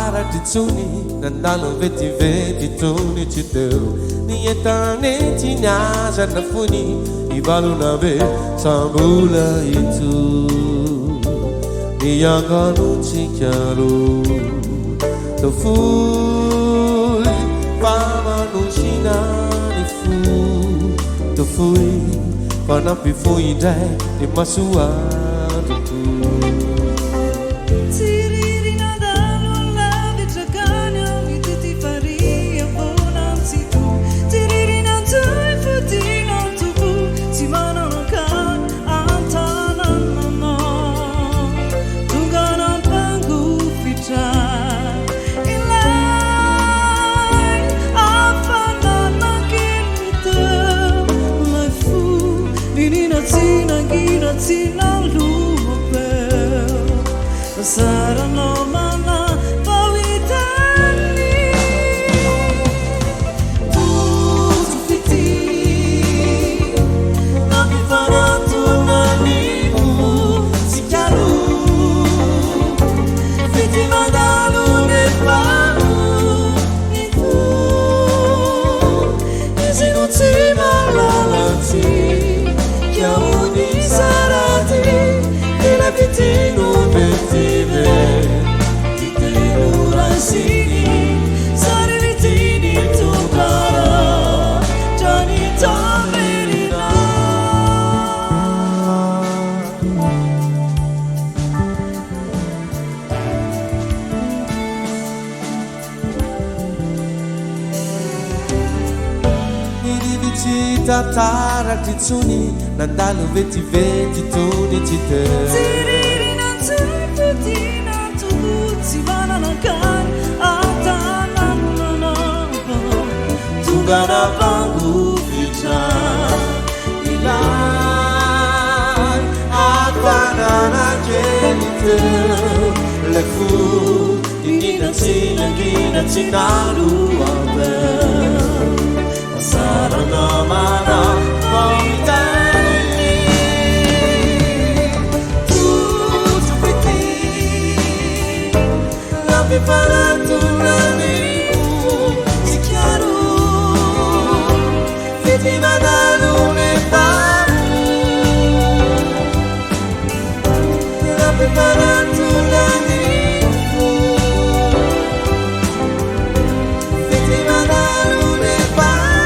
tara di tsuni nandalo veti veti tuni chiteu ni etane tinyaza na funi ibalu na be sambula itu ni yanganu chikalu to fui fama no shina ni fu to fui pana pi fui dai ni masua to tu Sarano mana pawitani tu fiti nabi faratu nanimu sikalu fiti madalu nepamu itu izinu tima lalati yauni sarati ila fitinu tara di tsuni nandalo veti veti tuni chite tiriri nan tu tina tu si banana kan atanan no tugana bangu ficha ilai apanana kelite lefu inina chinalu abe sarana mana pawitani tu fiti nabi faratu nanimu sikalu fiti madalu nepamu nabi faratu nanimu fiti madalu nepamu.